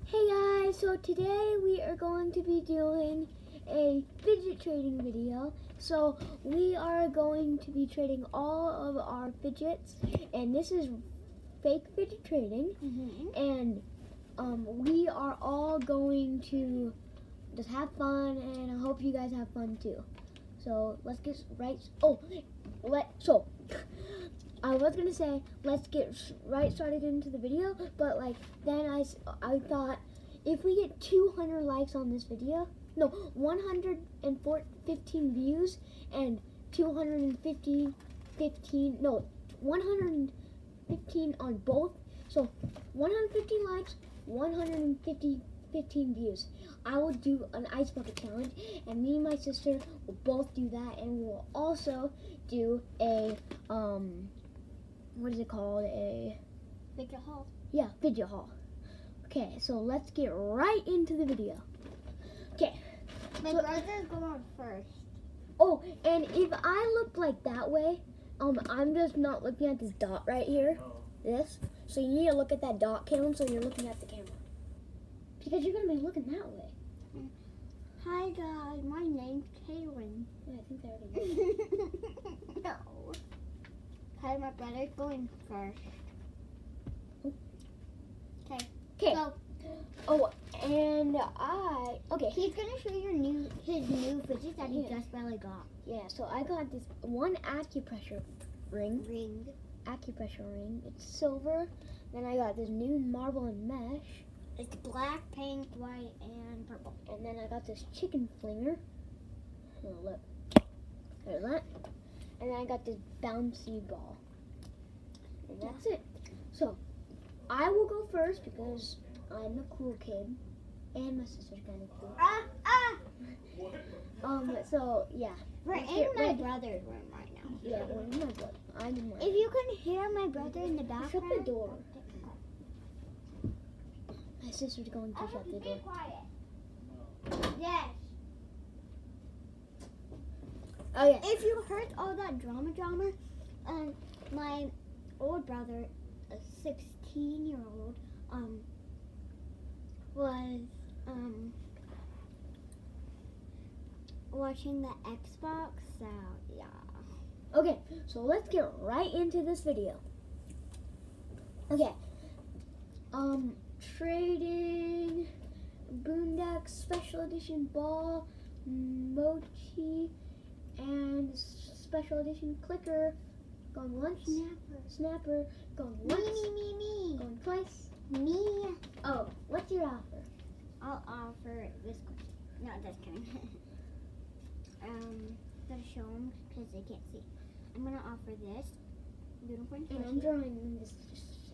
Hey guys, so today we are going to be doing a fidget trading video. So we are going to be trading all of our fidgets, and this is fake fidget trading. And we are all going to just have fun, and I hope you guys have fun too. So let's get right. I was gonna say let's get right started into the video, but then I thought if we get 200 likes on this video, no, 115 views and 115 on both. So 115 likes, 115 views. I will do an ice bucket challenge, and me and my sister will both do that, and we'll also do a what is it called? A fidget haul. Yeah, fidget haul. Okay, so let's get right into the video. Okay. My brother's going first. Oh, and if I look like that way, I'm just not looking at this dot right here. This. So you need to look at that dot cam so you're looking at the camera. Because you're gonna be looking that way. Hi guys, my name's Kaylin. Yeah, I think they already know. No. Hi, my brother's going first. Okay. Okay. So, okay. He's gonna show you his new fidget that he just barely got. Yeah. So I got this one acupressure ring. Acupressure ring. It's silver. Then I got this new marble and mesh. It's black, pink, white, and purple. And then I got this chicken flinger. Oh, look. There's that. And then I got this bouncy ball. And that's it. So, I will go first because I'm a cool kid. And my sister's kind of cool. So, yeah. We're in my brother's room right now. Yeah, we're in my brother. I'm in my If you can hear my brother in the background. Shut the door. My sister's going to shut the door. Quiet. Yes. Oh yeah. If you heard all that drama, my old brother, a 16-year-old, was watching the Xbox. So yeah. Okay, so let's get right into this video. Okay. Trading Boondock Special Edition ball, mochi, and Special Edition clicker. Going once. Snapper. Going once. Me. Going twice. Me. Oh, what's your offer? I'll offer this question. No, just kidding. Gotta show them because they can't see. I'm gonna offer this unicorn squishy. And I'm drawing this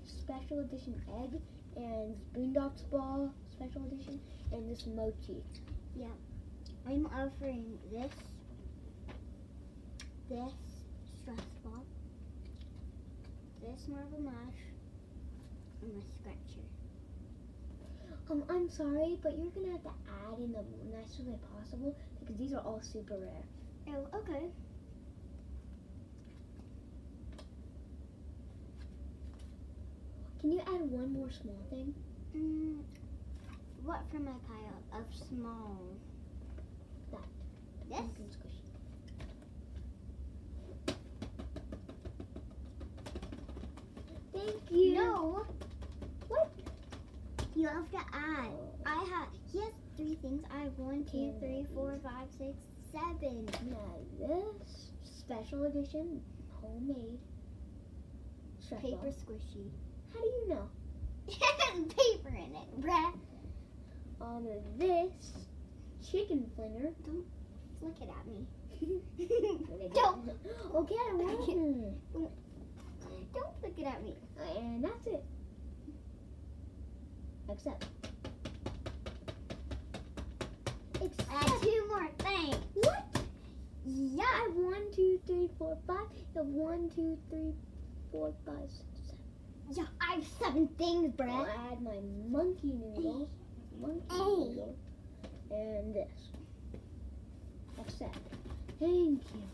Special Edition egg and Boondocks ball Special Edition and this mochi. Yeah. I'm offering this stress ball, this marble mash, and my scratcher. I'm sorry, but you're gonna have to add in the nicest way possible because these are all super rare. Oh, okay. Can you add one more small thing? What from my pile of small? That. This? Pumpkin squishy. Thank you. No. What? You have to add. He has 3 things. I have 1, 2, 3, 4, 5, 6, 7. Now this Special Edition homemade stress Paper ball. squishy. How do you know? Paper in it, bruh. This chicken flinger. Don't flick it at me. Don't. Okay, I won't. Don't flick it at me. And that's it. Except. Add 2 more things. What? Yeah. I have 1, 2, 3, 4, 5. You have 1, 2, 3, 4, 5, 6, 7. Yeah, I have 7 things, bruh. I'll add my monkey noodles. Noodle, and this. Except. Thank you.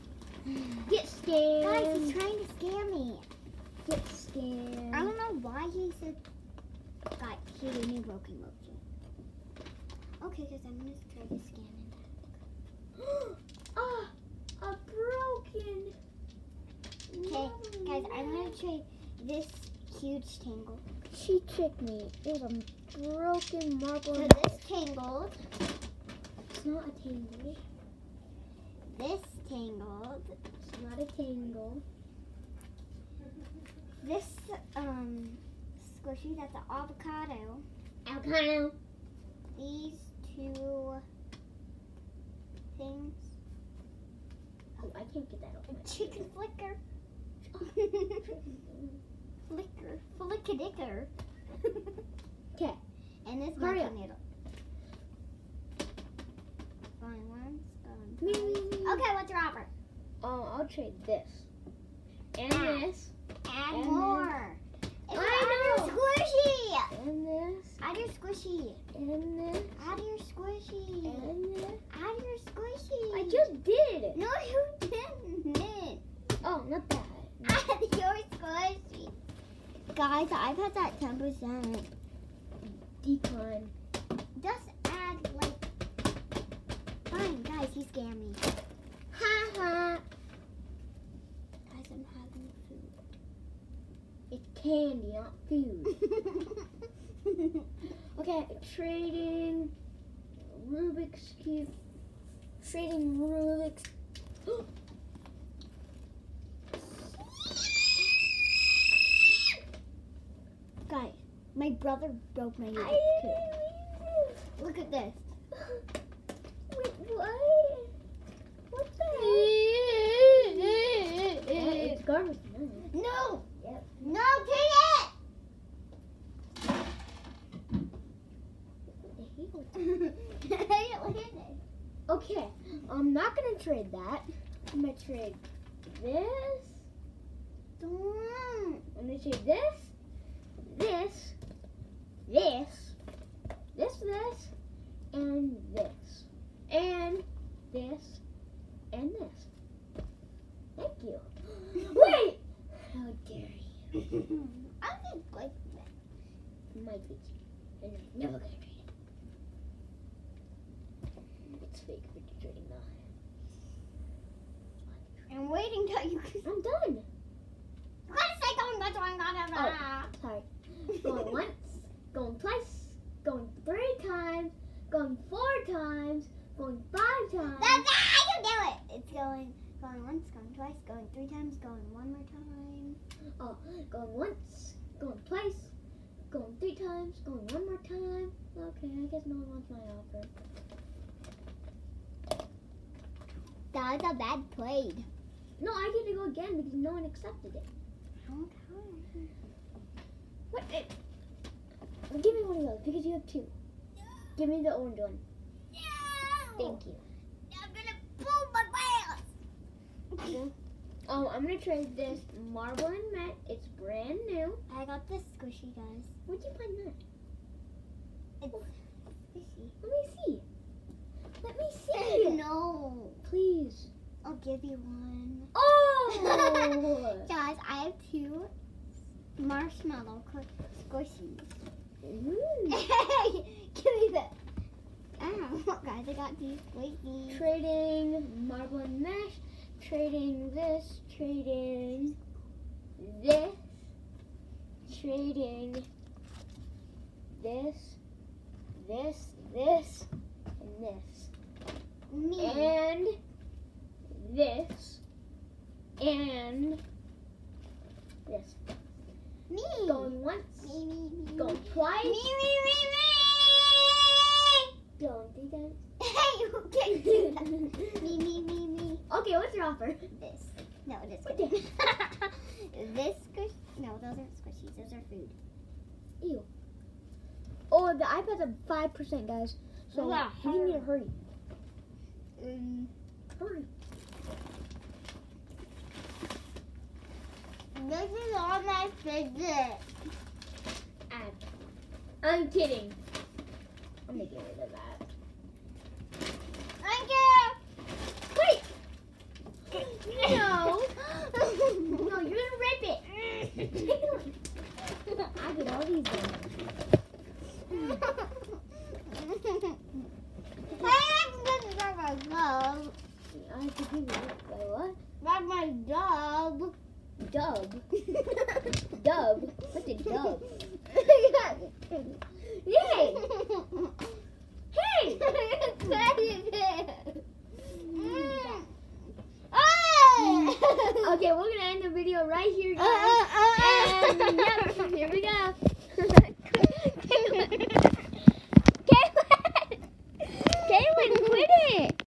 Get scammed. Guys, he's trying to scam me. Get scammed. I don't know why he said Got here's a new broken mochi. Okay, because I'm gonna try to scan it. Ah, a broken. Okay, guys, I'm gonna try this huge tangle. She tricked me. It was a broken marble. So this tangled. It's not a tangle. This tangled. It's not a tangle. This squishy, that's an avocado. Avocado. These two things. Oh, I can't get that off. A chicken flicker. Flicker. Flickadicker. Okay. And this Hurry mochi up. noodle. Going once, Me, going me, twice. me. Okay, what's your offer? I'll trade this. And this. Add And more. It's I add know. your squishy. And this. Add your squishy. And this. Add your squishy. And this. Add your squishy. I just did. No, you didn't. Oh, not that. Add your squishy. Guys, I've had that 10%. Decline. Just add like. Fine, guys, he scammed me. Ha ha. Guys, I'm having food. It's candy, not food. Okay, trading Rubik's Cube. Trading Rubik's. Guys, my brother broke my Rubik's I Cube. didn't Look at this. Wait, what? What's that? It's garbage. No. No! Yep. No, take it! Okay, I'm not gonna trade that. I'm gonna trade this. Don't. I'm gonna trade this, this, this, and this, and this, and this. Thank you. Wait! How dare you? I think like that. My bitch. And I'm never gonna trade it. It's fake for trading now. I'm waiting till you. I'm done. Gotta say going once, going Sorry. Going once, going twice, going 3 times, going 4 times, going 5 times. That's how you do it. It's going once, going twice, going 3 times, going 1 more time. Oh, going once, going twice, going 3 times, going 1 more time. Okay, I guess no one wants my offer. That was a bad play. No, I get to go again because no one accepted it. Okay. What? Give me one of those because you have 2. Give me the orange one. No. Thank you. I'm gonna pull my glass. I'm gonna trade this marble and matte. It's brand new. I got this squishy, guys. Where'd you find that? It's squishy. Let me see. Let me see. No. Please. I'll give you one. Oh! Guys, I have 2 marshmallow squishies. Ooh. Hey, give me that. Oh, guys, I got 2 squishies. Trading marble and mesh. Trading this. Trading this. Trading this. This. This. And this. Me. And this. And this. Me. Going once. Me. Going twice. Me. Going 3 times. Hey, you can't do that. Me. Okay, what's your offer? This. No, this What squish. This squish. No, those aren't squishies. Those are food. Ew. Oh, the iPad's at 5%, guys. So Yeah, you need to hurry. Hurry. This is all my Fidget. I'm kidding. I'm making rid of that. Thank you. Wait! No! No, you're gonna rip it! I get all these ones. I have to give you what? That's my dub. Dub. Dub. What's a dub? Yay! Hey! Okay, we're gonna end the video right here, guys.